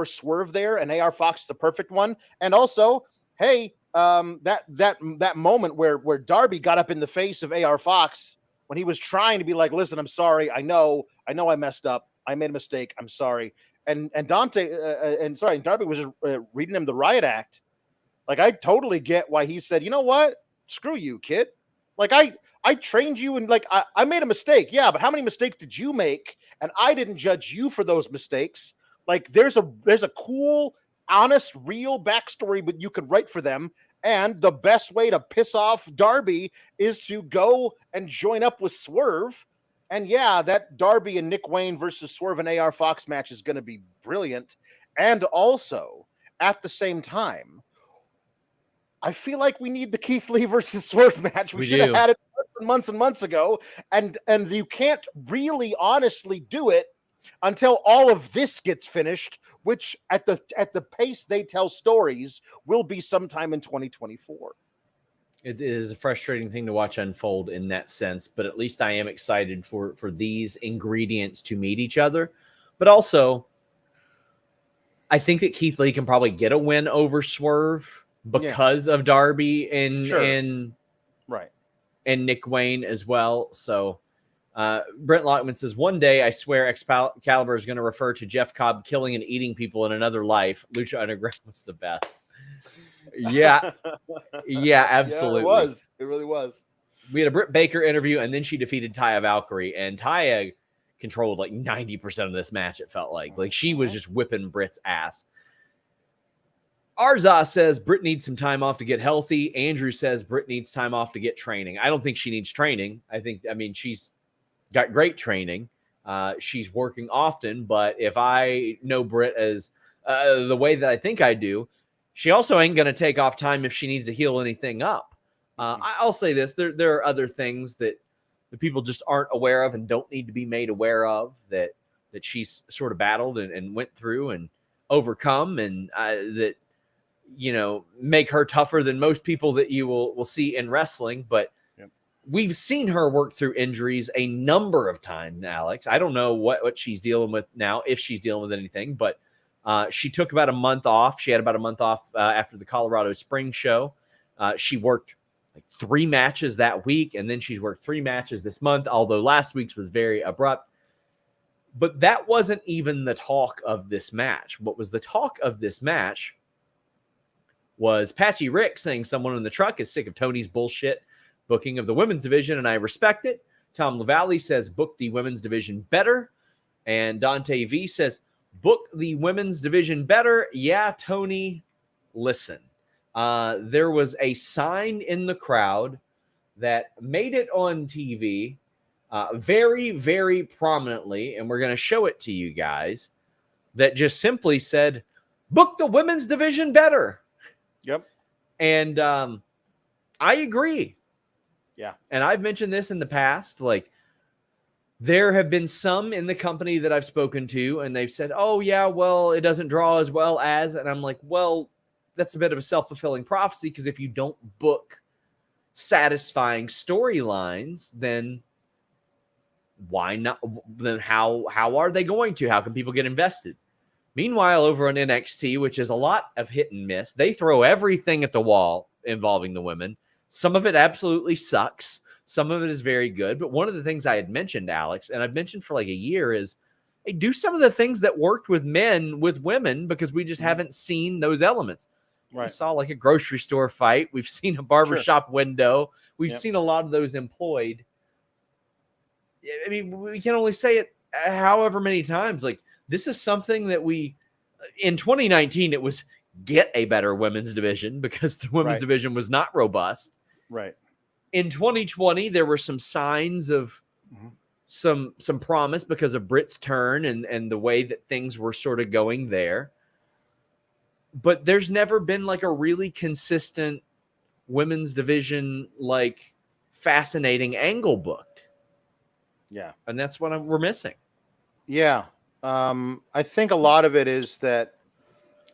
Swerve there, and AR Fox is the perfect one. And also, hey, that moment where Darby got up in the face of AR Fox when he was trying to be like, listen, I'm sorry, I know I messed up, I made a mistake, I'm sorry. And Darby was just reading him the riot act. Like, I totally get why he said, you know what, screw you, kid. Like, I trained you, and like I made a mistake, but how many mistakes did you make? And I didn't judge you for those mistakes. Like, there's a cool, honest, real backstory, but you could write for them. And the best way to piss off Darby is to go and join up with Swerve. And that Darby and Nick Wayne versus Swerve and AR Fox match is going to be brilliant. And also, at the same time, I feel like we need the Keith Lee versus Swerve match. We should have had it months and months ago. And you can't really honestly do it until all of this gets finished, which at the pace they tell stories will be sometime in 2024. It is a frustrating thing to watch unfold in that sense, but at least I am excited for these ingredients to meet each other. But also, I think that Keith Lee can probably get a win over Swerve because of Darby and Nick Wayne as well. So Brent Lockman says, one day I swear Excalibur is going to refer to Jeff Cobb killing and eating people in another life. Lucha Underground was the best. Yeah, absolutely. Yeah, it really was. We had a Britt Baker interview, and then she defeated Taya Valkyrie, and Taya controlled like 90% of this match. It felt like she was just whipping Britt's ass. Arza says Britt needs some time off to get healthy. Andrew says Britt needs time off to get training. I don't think she needs training. I mean, she's got great training. She's working often, but if I know Britt as the way that I think I do, she also ain't going to take off time if she needs to heal anything up. I'll say this. There are other things that the people just aren't aware of and don't need to be made aware of that she's sort of battled and went through. And overcome and that, you know, make her tougher than most people that you will see in wrestling. But we've seen her work through injuries a number of times, Alex. I don't know what she's dealing with now, if she's dealing with anything, but she took about a month off. She had about a month off after the Colorado Spring show. She worked like 3 matches that week, and then she's worked 3 matches this month, although last week's was very abrupt. But that wasn't even the talk of this match. What was the talk of this match was Patchy Rick saying someone in the truck is sick of Tony's bullshit booking of the women's division, and I respect it. Tom LaValle says book the women's division better. And Dante V says book the women's division better. Yeah, Tony, listen. There was a sign in the crowd that made it on TV very, very prominently, and we're going to show it to you guys, that just simply said, book the women's division better. Yep. And I agree. Yeah. And I've mentioned this in the past. Like, there have been some in the company that I've spoken to, and they've said, oh, yeah, well, it doesn't draw as well as. And I'm like, well, that's a bit of a self-fulfilling prophecy, because if you don't book satisfying storylines, then why not? Then how are they going to? How can people get invested? Meanwhile, over on NXT, which is a lot of hit and miss, they throw everything at the wall involving the women. Some of it absolutely sucks. Some of it is very good. But one of the things I had mentioned, Alex, and I've mentioned for like a year, is hey, do some of the things that worked with men with women, because we just haven't seen those elements. Right. We saw like a grocery store fight. We've seen a barbershop window. We've seen a lot of those employed. I mean, we can only say it however many times. Like, this is something that we, in 2019, it was get a better women's division, because the women's division was not robust. Right. In 2020, there were some signs of some promise because of Britt's turn and the way that things were sort of going there. But there's never been like a really consistent women's division, like fascinating angle booked. Yeah. And that's what we're missing. Yeah. I think a lot of it is that,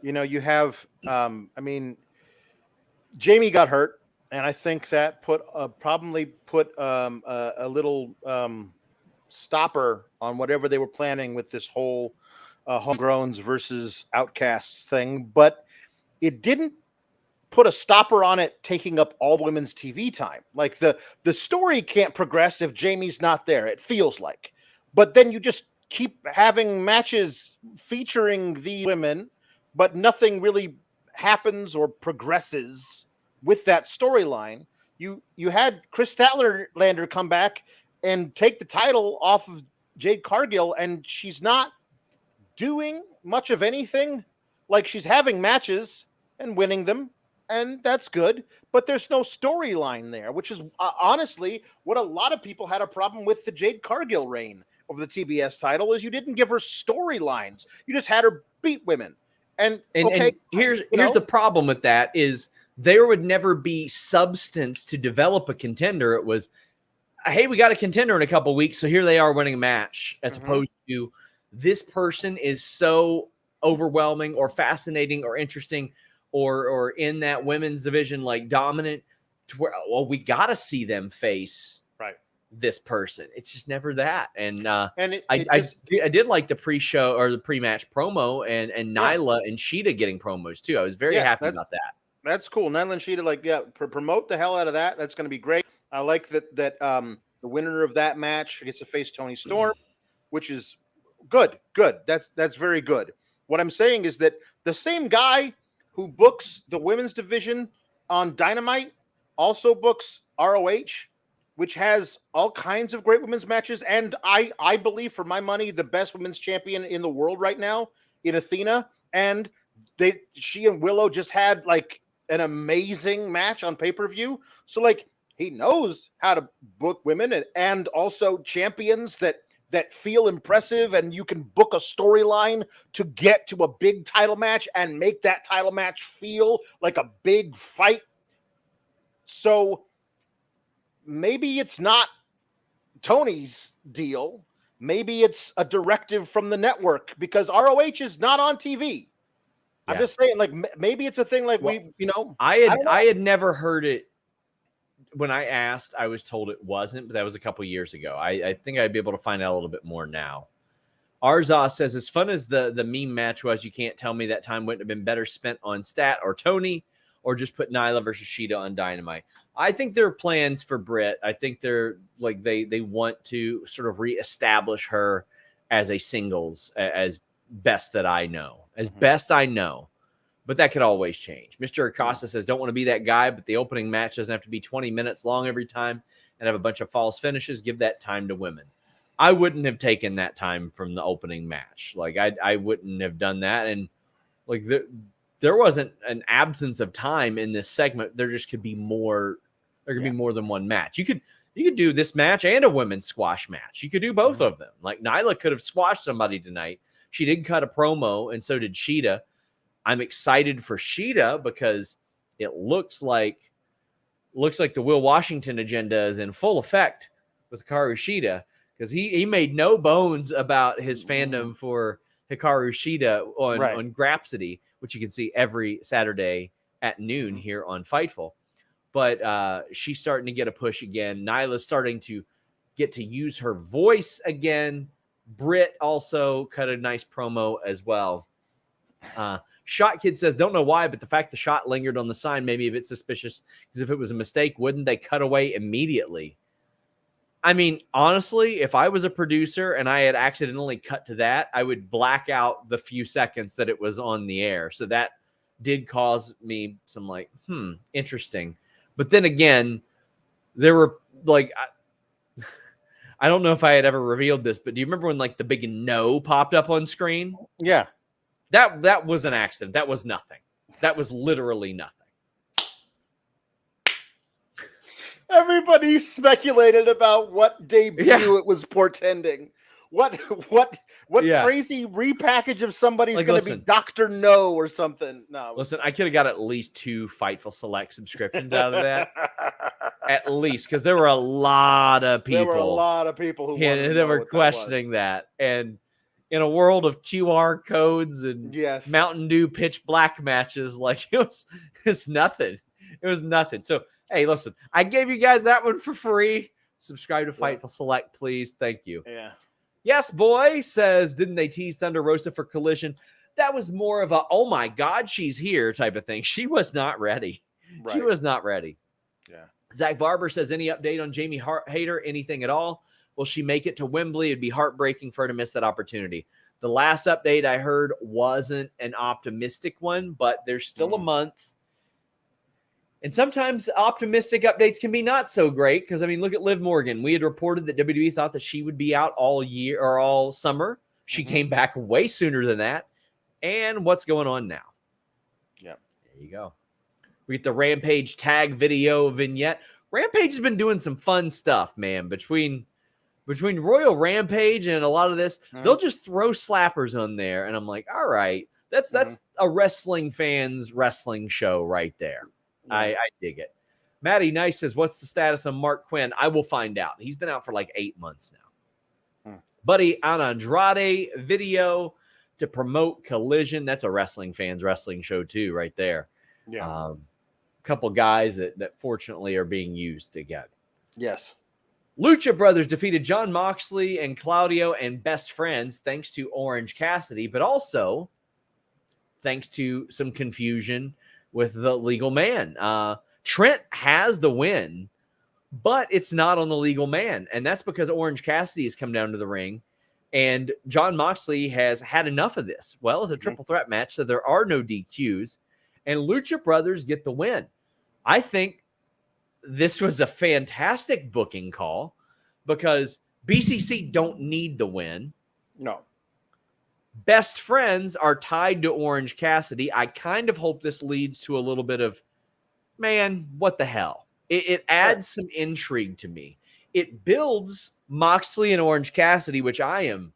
you know, you have, I mean, Jamie got hurt, and I think that probably put a little stopper on whatever they were planning with this whole homegrowns versus outcasts thing. But it didn't put a stopper on it taking up all the women's TV time. Like, the story can't progress if Jamie's not there, it feels like. But then you just keep having matches featuring the women, but nothing really happens or progresses with that storyline. You had Chris Statlander come back and take the title off of Jade Cargill, and she's not doing much of anything. Like, she's having matches and winning them, and that's good, but there's no storyline there, which is honestly what a lot of people had a problem with the Jade Cargill reign of the TBS title, is you didn't give her storylines. You just had her beat women. And here's the problem with that is there would never be substance to develop a contender. It was, hey, we got a contender in a couple of weeks, so here they are winning a match, as opposed to this person is so overwhelming or fascinating or interesting or in that women's division, like dominant, to where, well, we got to see them face this person. It's just never that. And I did like the pre-show or the pre-match promo and Nyla and Sheeta getting promos too. I was very happy about that. That's cool. Nyla and Sheeta, promote the hell out of that. That's going to be great. I like that the winner of that match gets to face Tony Storm, which is good. That's very good. What I'm saying is that the same guy who books the women's division on Dynamite also books ROH, which has all kinds of great women's matches. And I believe, for my money, the best women's champion in the world right now in Athena. And she and Willow just had like an amazing match on pay-per-view. So like, he knows how to book women and also champions that feel impressive, and you can book a storyline to get to a big title match and make that title match feel like a big fight. So maybe it's not Tony's deal. Maybe it's a directive from the network, because ROH is not on TV. I'm just saying, like, maybe it's a thing like I had never heard it. When I asked, I was told it wasn't, but that was a couple years ago. I think I'd be able to find out a little bit more now. Arzaz says, as fun as the meme match was, you can't tell me that time wouldn't have been better spent on Stat or Tony, or just put Nyla versus Shida on Dynamite. I think there are plans for Britt. I think they're like they want to sort of reestablish her as a singles, as best that I know. As best I know. But that could always change. Mr. Acosta says, don't want to be that guy, but the opening match doesn't have to be 20 minutes long every time and have a bunch of false finishes. Give that time to women. I wouldn't have taken that time from the opening match. Like, I wouldn't have done that. And, like, there wasn't an absence of time in this segment. There just could be more. There could be more than one match. You could do this match and a women's squash match. You could do both of them. Like, Nyla could have squashed somebody tonight. She did cut a promo, and so did Shida. I'm excited for Shida because it looks like the Will Washington agenda is in full effect with Hikaru Shida, because he made no bones about his fandom for Hikaru Shida on Grapsody, which you can see every Saturday at noon here on Fightful. But she's starting to get a push again. Nyla's starting to get to use her voice again. Britt also cut a nice promo as well. Shot Kid says, don't know why, but the fact the shot lingered on the sign made me a bit suspicious, because if it was a mistake, wouldn't they cut away immediately? I mean, honestly, if I was a producer and I had accidentally cut to that, I would black out the few seconds that it was on the air. So that did cause me some like, interesting. But then again, there were like, I don't know if I had ever revealed this, but do you remember when like the big no popped up on screen? Yeah. That was an accident. That was nothing. That was literally nothing. Everybody speculated about what debut it was portending. What crazy repackage of somebody's going to be Dr. No or something. No. Listen, I could have got at least 2 Fightful Select subscriptions out of that. At least, because there were a lot of people. There were a lot of people who were questioning that. And in a world of QR codes and Mountain Dew pitch black matches, like it's nothing. It was nothing. So, hey, listen, I gave you guys that one for free. Subscribe to Fightful Select, please. Thank you. Yeah. Yes, boy says, didn't they tease Thunder Rosa for Collision? That was more of a, oh my God, she's here type of thing. She was not ready. Right. She was not ready. Yeah. Zach Barber says, any update on Jamie Hayter? Anything at all? Will she make it to Wembley? It'd be heartbreaking for her to miss that opportunity. The last update I heard wasn't an optimistic one, but there's still a month. And sometimes optimistic updates can be not so great because, I mean, look at Liv Morgan. We had reported that WWE thought that she would be out all year or all summer. She came back way sooner than that. And what's going on now? Yep. There you go. We get the Rampage tag video vignette. Rampage has been doing some fun stuff, man, between Royal Rampage and a lot of this, they'll just throw slappers on there. And I'm like, all right, that's a wrestling fan's wrestling show right there. Yeah. I dig it. Matty Nice says, what's the status on Mark Quinn? I will find out. He's been out for like 8 months now. Buddy, on Andrade video to promote Collision. That's a wrestling fan's wrestling show too, right there. Yeah. Couple guys that fortunately are being used again. Yes. Lucha Brothers defeated John Moxley and Claudio and Best Friends thanks to Orange Cassidy, but also thanks to some confusion with the legal man. Trent has the win, but it's not on the legal man. And that's because Orange Cassidy has come down to the ring and John Moxley has had enough of this. Well, it's a triple threat match, so there are no DQs, and Lucha Brothers get the win. I think this was a fantastic booking call because BCC don't need the win. No. Best Friends are tied to Orange Cassidy. I kind of hope this leads to a little bit of, man, what the hell? It adds some intrigue to me. It builds Moxley and Orange Cassidy, which I am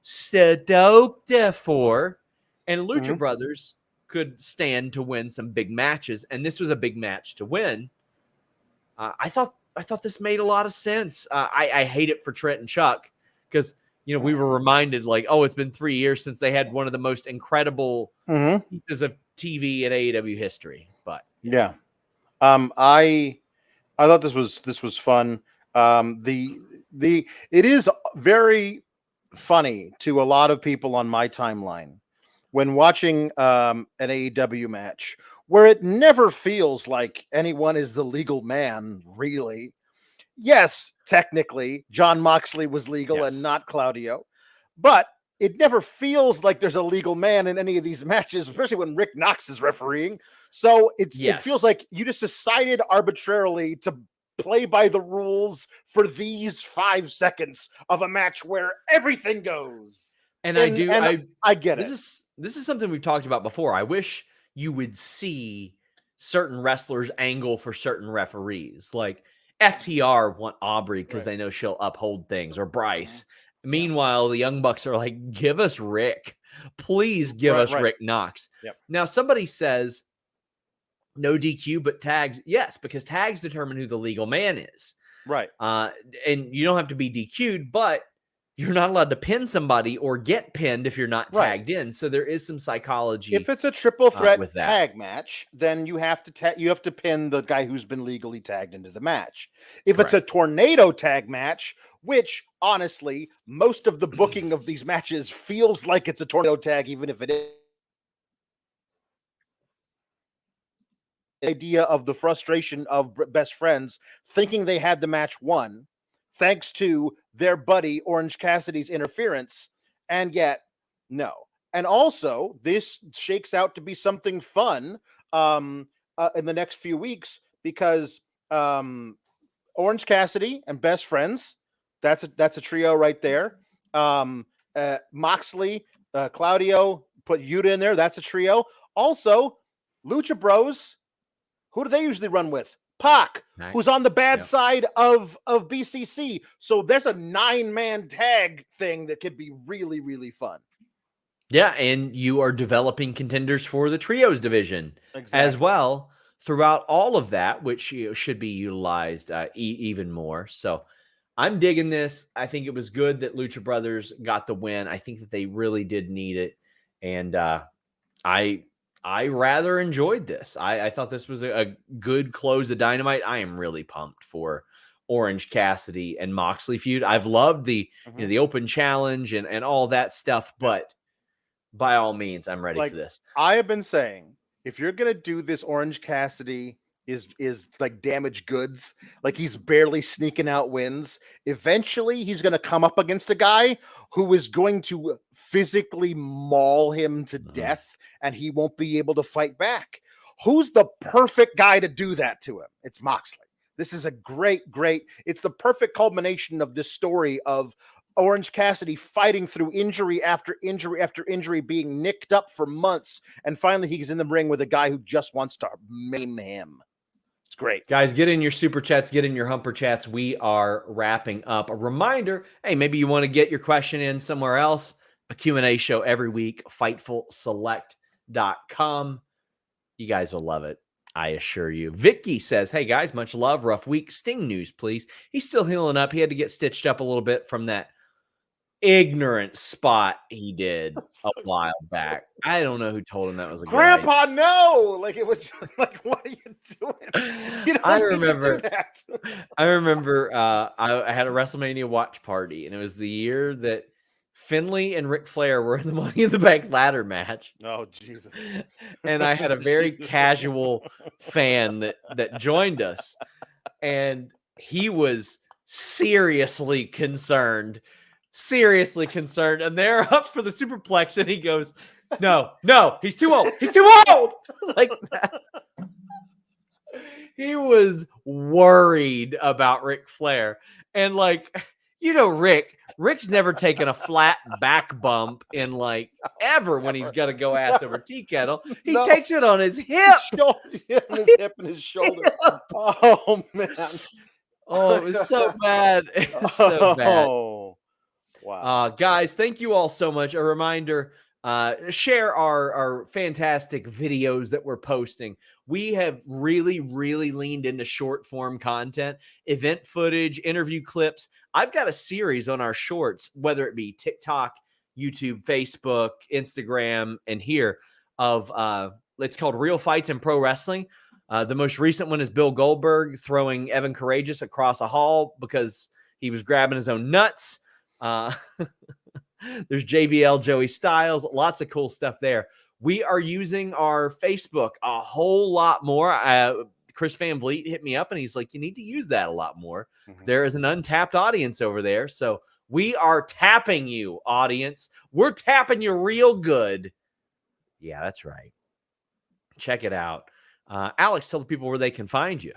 stoked for. And Lucha Brothers could stand to win some big matches. And this was a big match to win. I thought this made a lot of sense. I hate it for Trent and Chuck because we were reminded like, oh, it's been 3 years since they had one of the most incredible pieces of TV in AEW history. But yeah, I thought this was fun. It is very funny to a lot of people on my timeline when watching an AEW match where it never feels like anyone is the legal man, really. Yes, technically, John Moxley was legal and not Claudio, but it never feels like there's a legal man in any of these matches, especially when Rick Knox is refereeing. So it feels like you just decided arbitrarily to play by the rules for these 5 seconds of a match where everything goes. And I get it. This is something we've talked about before. I wish you would see certain wrestlers angle for certain referees. Like FTR want Aubrey because they know she'll uphold things, or Bryce. Meanwhile, the Young Bucks are like, give us Rick. Please give us Rick Knox. Now, somebody says, no DQ, but tags. Yes, because tags determine who the legal man is. Right. And you don't have to be DQ'd, but you're not allowed to pin somebody or get pinned if you're not tagged in. So there is some psychology. If it's a triple threat tag match, then you have to pin the guy who's been legally tagged into the match. If it's a tornado tag match, which honestly, most of the booking of these matches feels like it's a tornado tag, even if it is. Idea of the frustration of best friends thinking they had the match won thanks to their buddy Orange Cassidy's interference, and yet no. And also this shakes out to be something fun in the next few weeks, because Orange Cassidy and best friends, that's a trio right there. Moxley, Claudio, put Yuta in there, that's a trio. Also Lucha Bros, who do they usually run with? PAC, who's on the bad side of BCC. So there's a 9-man tag thing that could be really, really fun. Yeah, and you are developing contenders for the trios division as well throughout all of that, which should be utilized even more. So I'm digging this. I think it was good that Lucha Brothers got the win. I think that they really did need it. And I rather enjoyed this. I thought this was a good close of Dynamite. I am really pumped for Orange Cassidy and Moxley feud. I've loved the the open challenge and all that stuff, but by all means, I'm ready for this. I have been saying, if you're gonna do this, Orange Cassidy is like damaged goods. Like, he's barely sneaking out wins. Eventually, he's gonna come up against a guy who is going to physically maul him to death, and he won't be able to fight back. Who's the perfect guy to do that to him? It's Moxley. This is a great, it's the perfect culmination of this story of Orange Cassidy fighting through injury after injury after injury, being nicked up for months, and finally he's in the ring with a guy who just wants to maim him. It's great. Guys, get in your super chats, get in your humper chats. We are wrapping up. A reminder, hey, maybe you want to get your question in somewhere else. A Q&A show every week, FightfulSelect.com. You guys will love it, I assure you. Vicky says, hey guys, much love. Rough week. Sting news, please. He's still healing up. He had to get stitched up a little bit from that ignorant spot he did a while back. I don't know who told him that was a Grandpa, no! Like, it was just like, what are you doing? You don't I need remember to do that. I remember I had a WrestleMania watch party, and it was the year that Finley and Ric Flair were in the Money in the Bank ladder match. Oh, Jesus. And I had a very casual fan that joined us, and he was seriously concerned. And they're up for the superplex, and he goes, no, he's too old. He's too old. Like that. He was worried about Ric Flair. And like, Rick's never taken a flat back bump in like ever when he's got to go ass over tea kettle. He takes it on his hip. His hip and his shoulder. Oh, man. Oh, it was so bad. It was so bad. Oh, wow. Guys, thank you all so much. A reminder, share our fantastic videos that we're posting. We have really, really leaned into short form content, event footage, interview clips. I've got a series on our shorts, whether it be TikTok, YouTube, Facebook, Instagram, and here of it's called Real Fights in Pro Wrestling. The most recent one is Bill Goldberg throwing Evan Courageous across a hall because he was grabbing his own nuts. There's JBL, Joey Styles, lots of cool stuff there. We are using our Facebook a whole lot more. Chris Van Vliet hit me up and he's like, you need to use that a lot more. Mm-hmm. There is an untapped audience over there. So we are tapping you, audience. We're tapping you real good. Yeah, that's right. Check it out. Alex, tell the people where they can find you.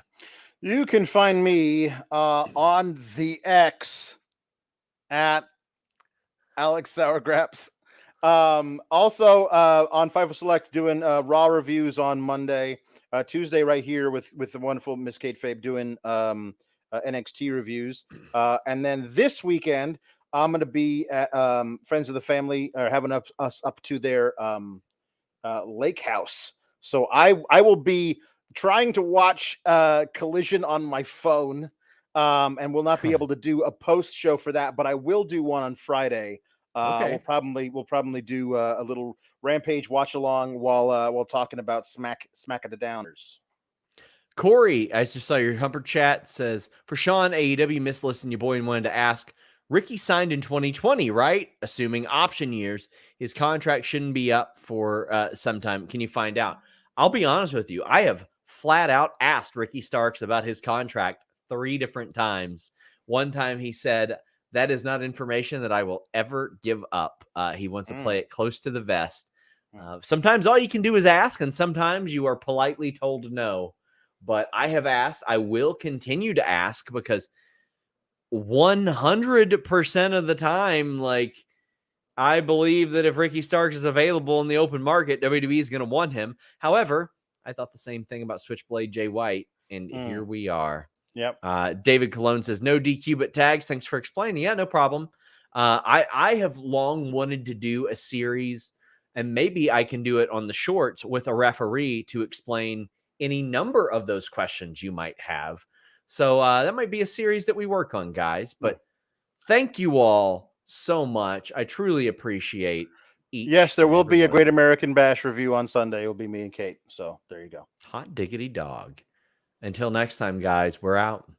You can find me on the X at Alex Sourgraps. Also on FIFA Select doing Raw reviews on Monday, Tuesday right here with the wonderful Miss Kate Fabe doing NXT reviews, and then this weekend I'm going to be at Friends of the Family having us up to their lake house. So I will be trying to watch Collision on my phone, and will not be able to do a post show for that, but I will do one on Friday. Okay. We'll probably do a little Rampage watch along while talking about Smack of the Downers. Corey, I just saw your Humper chat says, for Sean, AEW missed listen, your boy wanted to ask, Ricky signed in 2020, right? Assuming option years, his contract shouldn't be up for some time. Can you find out? I'll be honest with you. I have flat out asked Ricky Starks about his contract 3 different times. One time he said, that is not information that I will ever give up. He wants to play it close to the vest. Sometimes all you can do is ask, and sometimes you are politely told no. But I have asked. I will continue to ask because 100% of the time, like, I believe that if Ricky Starks is available in the open market, WWE is going to want him. However, I thought the same thing about Switchblade Jay White, and here we are. Yep. David Colon says, no DQ but tags. Thanks for explaining. Yeah, no problem. I have long wanted to do a series, and maybe I can do it on the shorts with a referee to explain any number of those questions you might have. So that might be a series that we work on, guys. But thank you all so much. I truly appreciate each. Yes, there will be a Great American Bash review on Sunday. It'll be me and Kate. So there you go. Hot diggity dog. Until next time, guys, we're out.